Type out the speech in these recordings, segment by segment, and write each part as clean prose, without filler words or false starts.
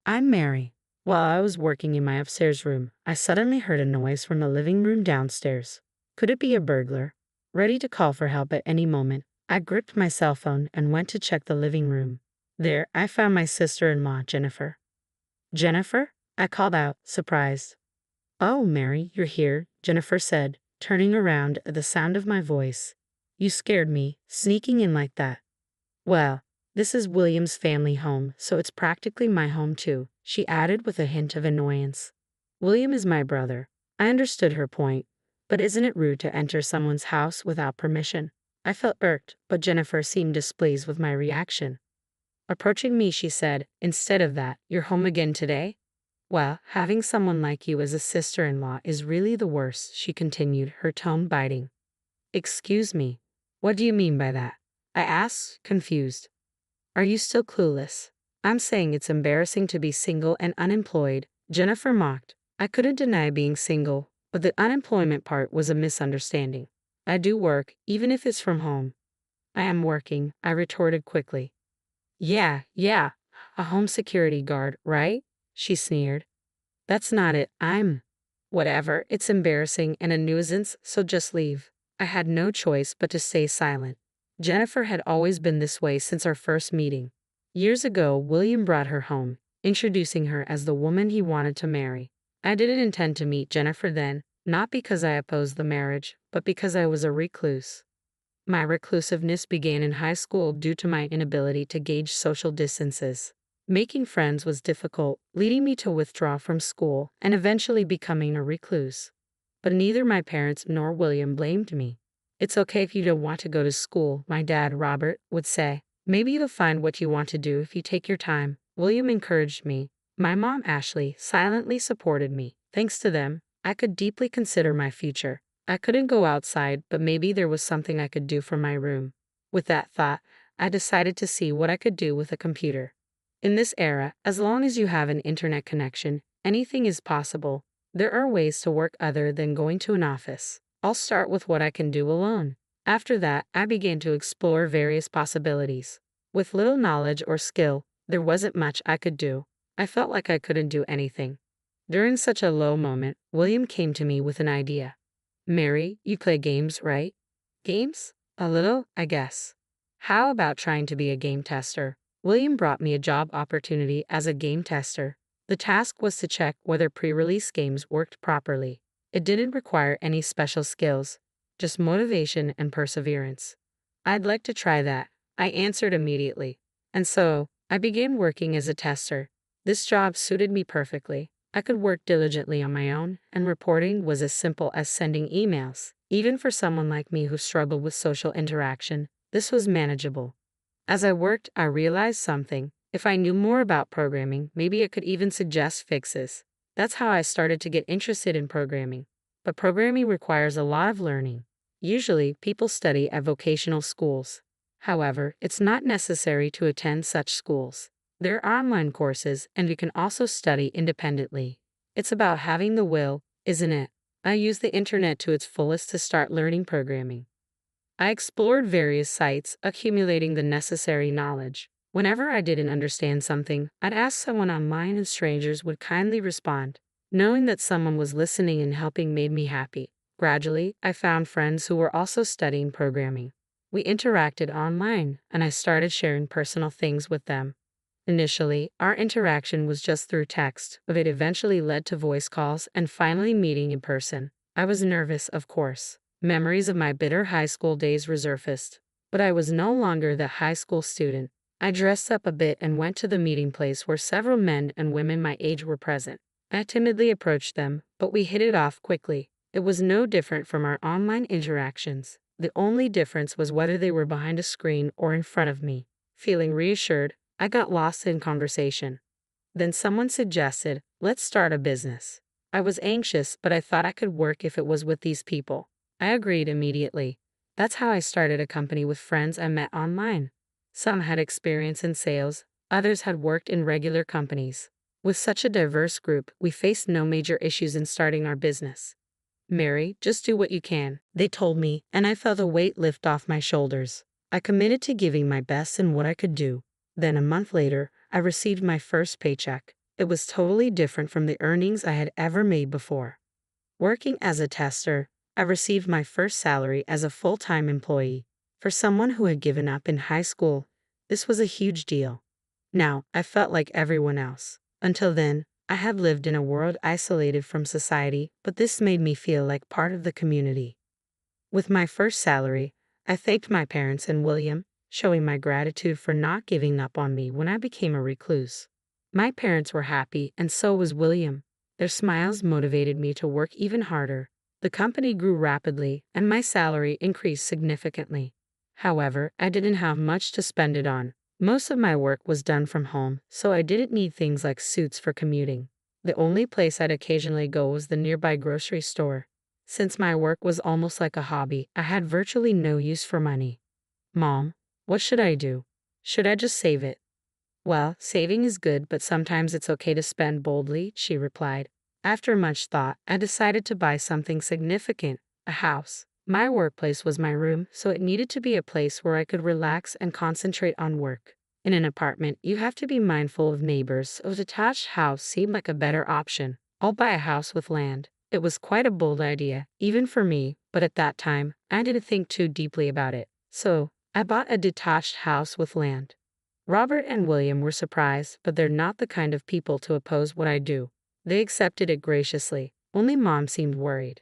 I'm Mary. While I was working in my upstairs room, I suddenly heard a noise from the living room downstairs. Could it be a burglar? Ready to call for help at any moment, I gripped my cell phone and went to check the living room. There, I found my sister-in-law, Jennifer. Jennifer? I called out, surprised. Oh, Mary, you're here, Jennifer said, turning around at the sound of my voice. You scared me, sneaking in like that. Well, this is William's family home, so it's practically my home too, she added with a hint of annoyance. William is my brother. I understood her point, but isn't it rude to enter someone's house without permission? I felt irked, but Jennifer seemed displeased with my reaction. Approaching me, she said, instead of that, you're home again today? Well, having someone like you as a sister-in-law is really the worst, she continued, her tone biting. Excuse me, what do you mean by that? I asked, confused. Are you still clueless? I'm saying it's embarrassing to be single and unemployed, Jennifer mocked. I couldn't deny being single, but the unemployment part was a misunderstanding. I do work, even if it's from home. I am working, I retorted quickly. Yeah, a home security guard, right? She sneered. That's not it, Whatever, it's embarrassing and a nuisance, so just leave. I had no choice but to stay silent. Jennifer had always been this way since our first meeting. Years ago, William brought her home, introducing her as the woman he wanted to marry. I didn't intend to meet Jennifer then, not because I opposed the marriage, but because I was a recluse. My reclusiveness began in high school due to my inability to gauge social distances. Making friends was difficult, leading me to withdraw from school and eventually becoming a recluse. But neither my parents nor William blamed me. It's okay if you don't want to go to school, my dad, Robert, would say. Maybe you'll find what you want to do if you take your time. William encouraged me. My mom, Ashley, silently supported me. Thanks to them, I could deeply consider my future. I couldn't go outside, but maybe there was something I could do from my room. With that thought, I decided to see what I could do with a computer. In this era, as long as you have an internet connection, anything is possible. There are ways to work other than going to an office. I'll start with what I can do alone. After that, I began to explore various possibilities. With little knowledge or skill, there wasn't much I could do. I felt like I couldn't do anything. During such a low moment, William came to me with an idea. Mary, you play games, right? Games? A little, I guess. How about trying to be a game tester? William brought me a job opportunity as a game tester. The task was to check whether pre-release games worked properly. It didn't require any special skills, just motivation and perseverance. I'd like to try that, I answered immediately. And so, I began working as a tester. This job suited me perfectly. I could work diligently on my own, and reporting was as simple as sending emails. Even for someone like me who struggled with social interaction, this was manageable. As I worked, I realized something. If I knew more about programming, maybe I could even suggest fixes. That's how I started to get interested in programming. But programming requires a lot of learning. Usually, people study at vocational schools. However, it's not necessary to attend such schools. There are online courses, and you can also study independently. It's about having the will, isn't it? I used the internet to its fullest to start learning programming. I explored various sites, accumulating the necessary knowledge. Whenever I didn't understand something, I'd ask someone online and strangers would kindly respond. Knowing that someone was listening and helping made me happy. Gradually, I found friends who were also studying programming. We interacted online, and I started sharing personal things with them. Initially, our interaction was just through text, but it eventually led to voice calls and finally meeting in person. I was nervous, of course. Memories of my bitter high school days resurfaced. But I was no longer the high school student. I dressed up a bit and went to the meeting place where several men and women my age were present. I timidly approached them, but we hit it off quickly. It was no different from our online interactions. The only difference was whether they were behind a screen or in front of me. Feeling reassured, I got lost in conversation. Then someone suggested, let's start a business. I was anxious, but I thought I could work if it was with these people. I agreed immediately. That's how I started a company with friends I met online. Some had experience in sales, others had worked in regular companies. With such a diverse group, we faced no major issues in starting our business. Mary, just do what you can, they told me, and I felt a weight lift off my shoulders. I committed to giving my best in what I could do. Then a month later, I received my first paycheck. It was totally different from the earnings I had ever made before. Working as a tester, I received my first salary as a full-time employee. For someone who had given up in high school, this was a huge deal. Now, I felt like everyone else. Until then, I had lived in a world isolated from society, but this made me feel like part of the community. With my first salary, I thanked my parents and William, showing my gratitude for not giving up on me when I became a recluse. My parents were happy, and so was William. Their smiles motivated me to work even harder. The company grew rapidly, and my salary increased significantly. However, I didn't have much to spend it on. Most of my work was done from home, so I didn't need things like suits for commuting. The only place I'd occasionally go was the nearby grocery store. Since my work was almost like a hobby, I had virtually no use for money. Mom, what should I do? Should I just save it? Well, saving is good, but sometimes it's okay to spend boldly, she replied. After much thought, I decided to buy something significant, a house. My workplace was my room, so it needed to be a place where I could relax and concentrate on work. In an apartment, you have to be mindful of neighbors, so a detached house seemed like a better option. I'll buy a house with land. It was quite a bold idea, even for me, but at that time, I didn't think too deeply about it. So, I bought a detached house with land. Robert and William were surprised, but they're not the kind of people to oppose what I do. They accepted it graciously. Only Mom seemed worried.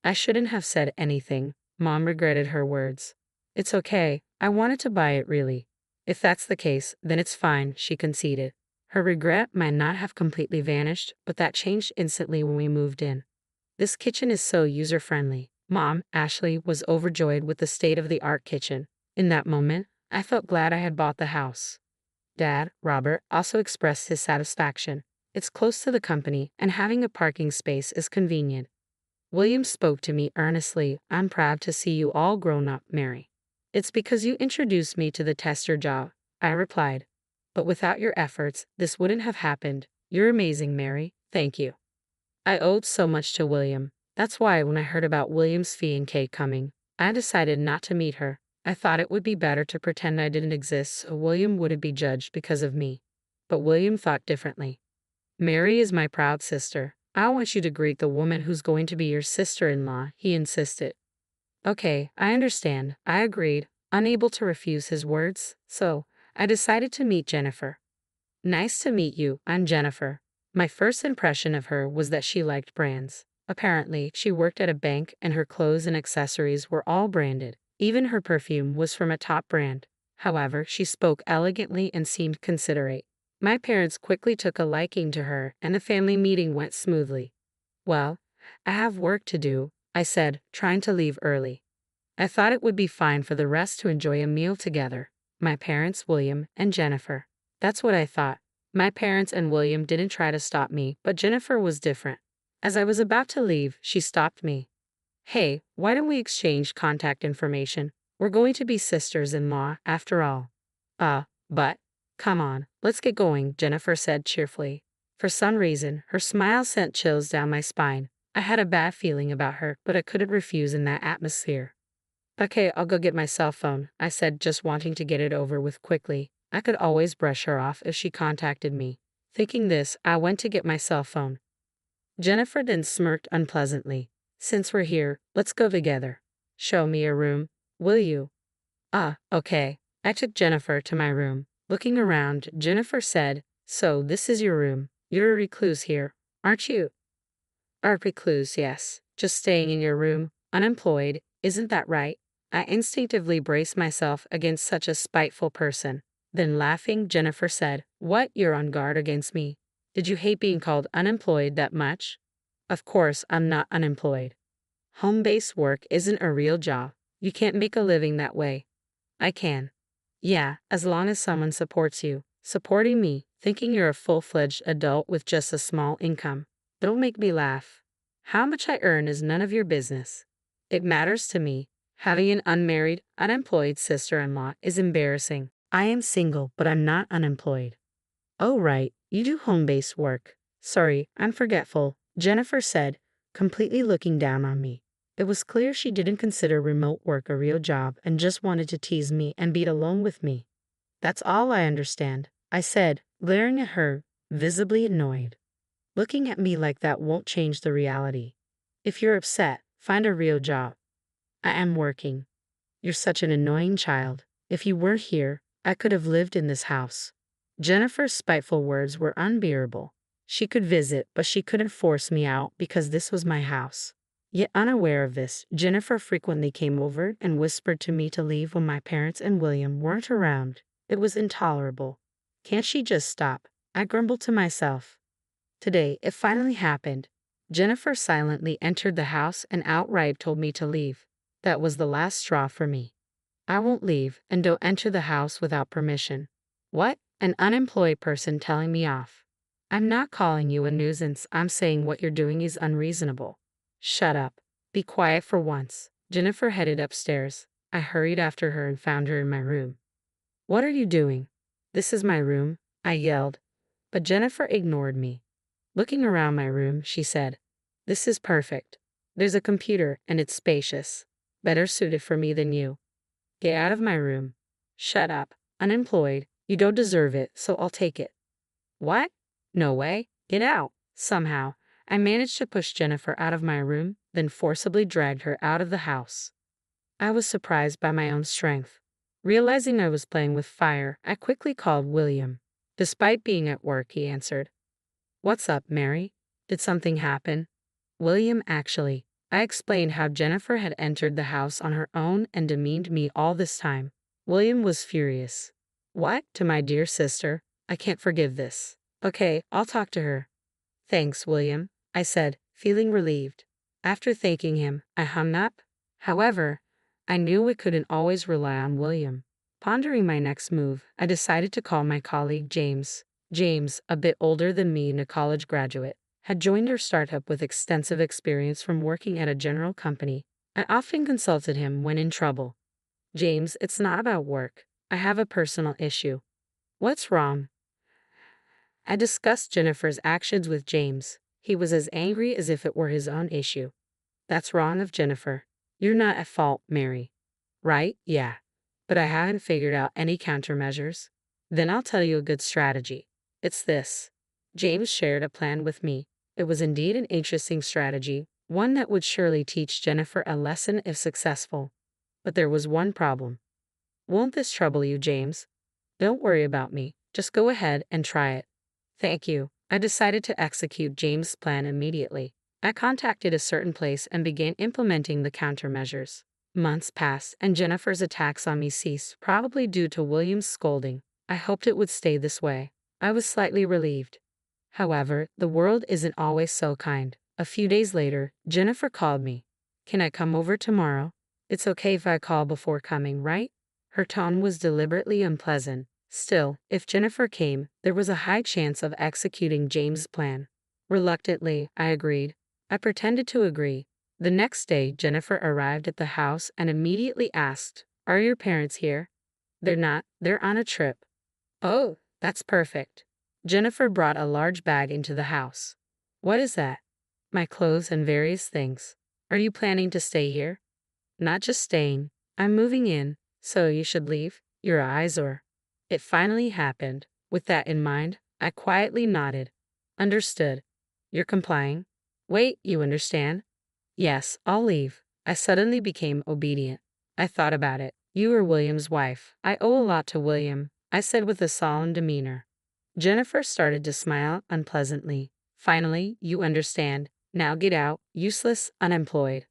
I shouldn't have said anything. Mom regretted her words. It's okay. I wanted to buy it really. If that's the case, then it's fine, she conceded. Her regret might not have completely vanished, but that changed instantly when we moved in. This kitchen is so user-friendly. Mom, Ashley, was overjoyed with the state-of-the-art kitchen. In that moment, I felt glad I had bought the house. Dad, Robert, also expressed his satisfaction. It's close to the company, and having a parking space is convenient. William spoke to me earnestly. I'm proud to see you all grown up, Mary. It's because you introduced me to the tester job, I replied. But without your efforts, this wouldn't have happened. You're amazing, Mary. Thank you. I owed so much to William. That's why when I heard about William's fiancée coming, I decided not to meet her. I thought it would be better to pretend I didn't exist so William wouldn't be judged because of me. But William thought differently. Mary is my proud sister. I want you to greet the woman who's going to be your sister-in-law, he insisted. Okay, I understand, I agreed, unable to refuse his words, so I decided to meet Jennifer. Nice to meet you, I'm Jennifer. My first impression of her was that she liked brands. Apparently, she worked at a bank and her clothes and accessories were all branded. Even her perfume was from a top brand. However, she spoke elegantly and seemed considerate. My parents quickly took a liking to her and the family meeting went smoothly. Well, I have work to do, I said, trying to leave early. I thought it would be fine for the rest to enjoy a meal together. My parents, William, and Jennifer. That's what I thought. My parents and William didn't try to stop me, but Jennifer was different. As I was about to leave, she stopped me. Hey, why don't we exchange contact information? We're going to be sisters-in-law, after all. But, come on, let's get going, Jennifer said cheerfully. For some reason, her smile sent chills down my spine. I had a bad feeling about her, but I couldn't refuse in that atmosphere. Okay, I'll go get my cell phone, I said, just wanting to get it over with quickly. I could always brush her off if she contacted me. Thinking this, I went to get my cell phone. Jennifer then smirked unpleasantly. Since we're here, let's go together. Show me your room, will you? Okay. I took Jennifer to my room. Looking around, Jennifer said, So this is your room. You're a recluse here, aren't you? A recluse, yes. Just staying in your room, unemployed, isn't that right? I instinctively braced myself against such a spiteful person. Then laughing, Jennifer said, What, you're on guard against me? Did you hate being called unemployed that much? Of course, I'm not unemployed. Home-based work isn't a real job. You can't make a living that way. I can. Yeah, as long as someone supports you. Supporting me, thinking you're a full-fledged adult with just a small income. Don't make me laugh. How much I earn is none of your business. It matters to me. Having an unmarried, unemployed sister-in-law is embarrassing. I am single, but I'm not unemployed. Oh right, you do home-based work. Sorry, I'm forgetful, Jennifer said, completely looking down on me. It was clear she didn't consider remote work a real job and just wanted to tease me and be alone with me. That's all I understand, I said, glaring at her. visibly annoyed. Looking at me like that won't change the reality. If you're upset, find a real job. I am working. You're such an annoying child. If you weren't here, I could have lived in this house. Jennifer's spiteful words were unbearable. She could visit, but she couldn't force me out because this was my house. Yet unaware of this, Jennifer frequently came over and whispered to me to leave when my parents and William weren't around. It was intolerable. Can't she just stop? I grumbled to myself. Today, it finally happened. Jennifer silently entered the house and outright told me to leave. That was the last straw for me. I won't leave, and don't enter the house without permission. What? An unemployed person telling me off. I'm not calling you a nuisance, I'm saying what you're doing is unreasonable. Shut up. Be quiet for once. Jennifer headed upstairs. I hurried after her and found her in my room. What are you doing? This is my room, I yelled. But Jennifer ignored me. Looking around my room, she said, "This is perfect. There's a computer and it's spacious. Better suited for me than you. Get out of my room." Shut up. Unemployed. You don't deserve it, so I'll take it. What? No way. Get out. Somehow, I managed to push Jennifer out of my room, then forcibly dragged her out of the house. I was surprised by my own strength. Realizing I was playing with fire, I quickly called William. Despite being at work, he answered. What's up, Mary? Did something happen? William, actually. I explained how Jennifer had entered the house on her own and demeaned me all this time. William was furious. What? To my dear sister? I can't forgive this. Okay, I'll talk to her. Thanks, William, I said, feeling relieved. After thanking him, I hung up. However, I knew I couldn't always rely on William. Pondering my next move, I decided to call my colleague James. James, a bit older than me and a college graduate, had joined our startup with extensive experience from working at a general company. I often consulted him when in trouble. James, it's not about work. I have a personal issue. What's wrong? I discussed Jennifer's actions with James. He was as angry as if it were his own issue. That's wrong of Jennifer. You're not at fault, Mary. Right? Yeah. But I haven't figured out any countermeasures. Then I'll tell you a good strategy. It's this. James shared a plan with me. It was indeed an interesting strategy, one that would surely teach Jennifer a lesson if successful. But there was one problem. Won't this trouble you, James? Don't worry about me. Just go ahead and try it. Thank you. I decided to execute James' plan immediately. I contacted a certain place and began implementing the countermeasures. Months passed, and Jennifer's attacks on me ceased, probably due to William's scolding. I hoped it would stay this way. I was slightly relieved. However, the world isn't always so kind. A few days later, Jennifer called me. Can I come over tomorrow? It's okay if I call before coming, right? Her tone was deliberately unpleasant. Still, if Jennifer came, there was a high chance of executing James' plan. Reluctantly, I agreed. I pretended to agree. The next day, Jennifer arrived at the house and immediately asked, "Are your parents here?" "They're not. They're on a trip." "Oh, that's perfect." Jennifer brought a large bag into the house. "What is that?" "My clothes and various things." "Are you planning to stay here?" "Not just staying. I'm moving in, so you should leave your eyes or." It finally happened. With that in mind, I quietly nodded. Understood. You're complying? Wait, you understand? Yes, I'll leave. I suddenly became obedient. I thought about it. You are William's wife. I owe a lot to William, I said with a solemn demeanor. Jennifer started to smile unpleasantly. Finally, you understand. Now get out, useless, unemployed.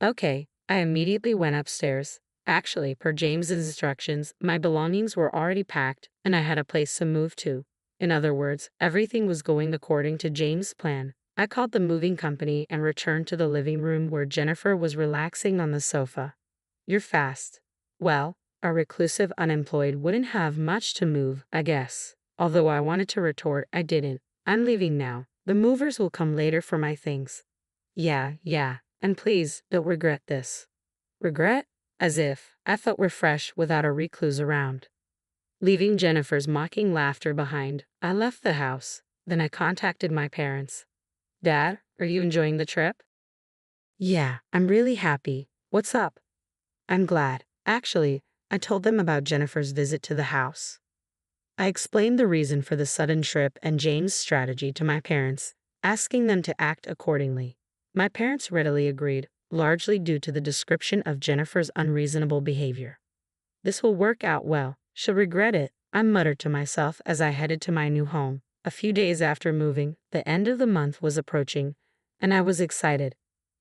Okay, I immediately went upstairs. Actually, per James's instructions, my belongings were already packed, and I had a place to move to. In other words, everything was going according to James' plan. I called the moving company and returned to the living room where Jennifer was relaxing on the sofa. You're fast. Well, a reclusive unemployed wouldn't have much to move, I guess. Although I wanted to retort, I didn't. I'm leaving now. The movers will come later for my things. Yeah, and please, don't regret this. Regret? As if I felt refreshed without a recluse around. Leaving Jennifer's mocking laughter behind, I left the house. Then I contacted my parents. Dad, are you enjoying the trip? Yeah, I'm really happy. What's up? I'm glad. Actually, I told them about Jennifer's visit to the house. I explained the reason for the sudden trip and James' strategy to my parents, asking them to act accordingly. My parents readily agreed, largely due to the description of Jennifer's unreasonable behavior. This will work out well. She'll regret it, I muttered to myself as I headed to my new home. A few days after moving, the end of the month was approaching, and I was excited.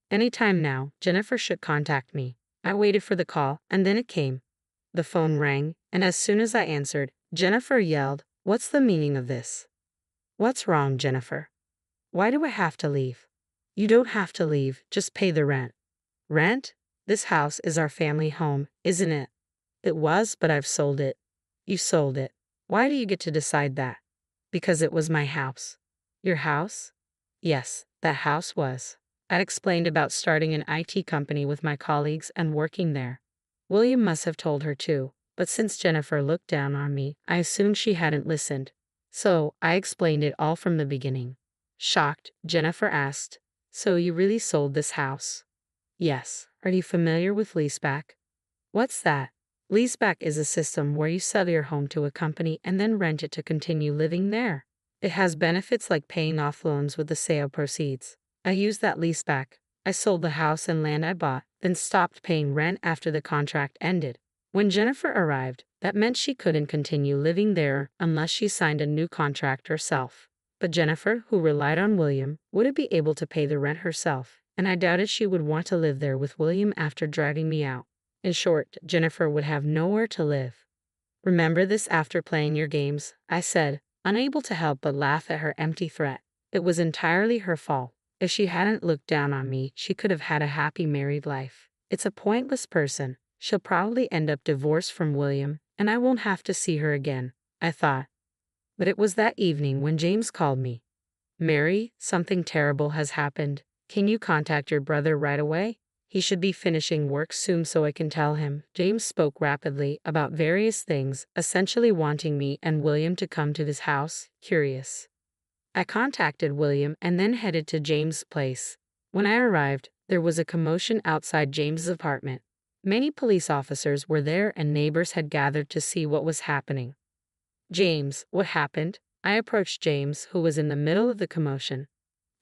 Any time now, Jennifer should contact me. I waited for the call, and then it came. The phone rang, and as soon as I answered, Jennifer yelled, "What's the meaning of this?" "What's wrong, Jennifer? Why do I have to leave?" "You don't have to leave, just pay the rent." "Rent? This house is our family home, isn't it?" "It was, but I've sold it." "You sold it. Why do you get to decide that?" "Because it was my house." "Your house?" "Yes, that house was." I'd explained about starting an IT company with my colleagues and working there. William must have told her too, but since Jennifer looked down on me, I assumed she hadn't listened. So, I explained it all from the beginning. Shocked, Jennifer asked, "So you really sold this house?" "Yes. Are you familiar with leaseback?" "What's that?" Leaseback is a system where you sell your home to a company and then rent it to continue living there. It has benefits like paying off loans with the sale proceeds. I used that leaseback. I sold the house and land I bought, then stopped paying rent after the contract ended. When Jennifer arrived, that meant she couldn't continue living there unless she signed a new contract herself. But Jennifer, who relied on William, wouldn't be able to pay the rent herself, and I doubted she would want to live there with William after dragging me out. In short, Jennifer would have nowhere to live. "Remember this after playing your games," I said, unable to help but laugh at her empty threat. It was entirely her fault. If she hadn't looked down on me, she could have had a happy married life. It's a pointless person. She'll probably end up divorced from William, and I won't have to see her again, I thought. But it was that evening when James called me. "Mary, something terrible has happened. Can you contact your brother right away? He should be finishing work soon so I can tell him." James spoke rapidly about various things, essentially wanting me and William to come to his house, curious. I contacted William and then headed to James' place. When I arrived, there was a commotion outside James's apartment. Many police officers were there and neighbors had gathered to see what was happening. "James, what happened?" I approached James, who was in the middle of the commotion.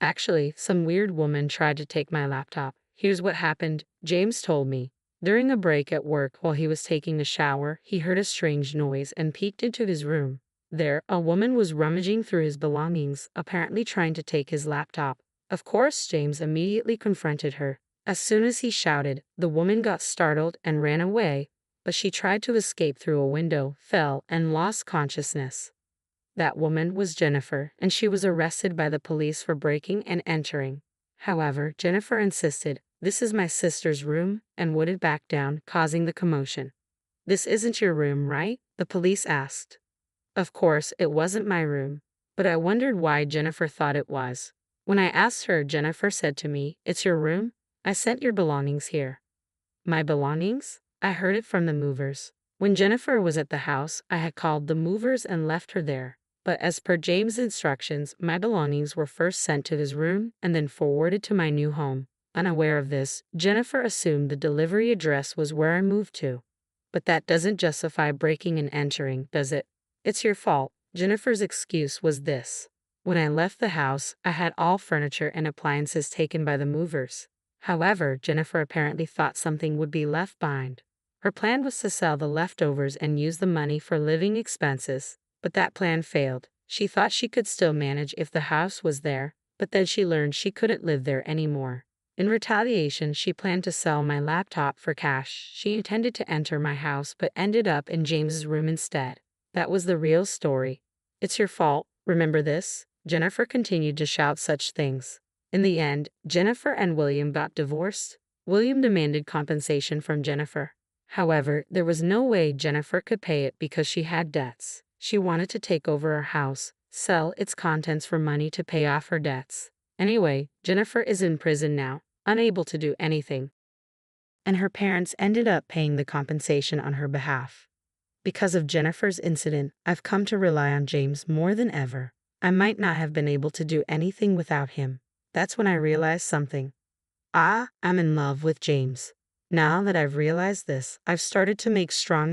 "Actually, some weird woman tried to take my laptop. Here's what happened," James told me. During a break at work while he was taking a shower, he heard a strange noise and peeked into his room. There, a woman was rummaging through his belongings, apparently trying to take his laptop. Of course, James immediately confronted her. As soon as he shouted, the woman got startled and ran away, but she tried to escape through a window, fell, and lost consciousness. That woman was Jennifer, and she was arrested by the police for breaking and entering. However, Jennifer insisted, "This is my sister's room," and wouldn't back down, causing the commotion. "This isn't your room, right?" the police asked. Of course, it wasn't my room, but I wondered why Jennifer thought it was. When I asked her, Jennifer said to me, "It's your room? I sent your belongings here." My belongings? I heard it from the movers. When Jennifer was at the house, I had called the movers and left her there. But as per James' instructions, my belongings were first sent to his room and then forwarded to my new home. Unaware of this, Jennifer assumed the delivery address was where I moved to. But that doesn't justify breaking and entering, does it? "It's your fault." Jennifer's excuse was this. When I left the house, I had all furniture and appliances taken by the movers. However, Jennifer apparently thought something would be left behind. Her plan was to sell the leftovers and use the money for living expenses. But that plan failed. She thought she could still manage if the house was there, but then she learned she couldn't live there anymore. In retaliation, she planned to sell my laptop for cash. She intended to enter my house but ended up in James's room instead. That was the real story. "It's your fault, remember this?" Jennifer continued to shout such things. In the end, Jennifer and William got divorced. William demanded compensation from Jennifer. However, there was no way Jennifer could pay it because she had debts. She wanted to take over our house, sell its contents for money to pay off her debts. Anyway, Jennifer is in prison now, unable to do anything. And her parents ended up paying the compensation on her behalf. Because of Jennifer's incident, I've come to rely on James more than ever. I might not have been able to do anything without him. That's when I realized something. I'm in love with James. Now that I've realized this, I've started to make strong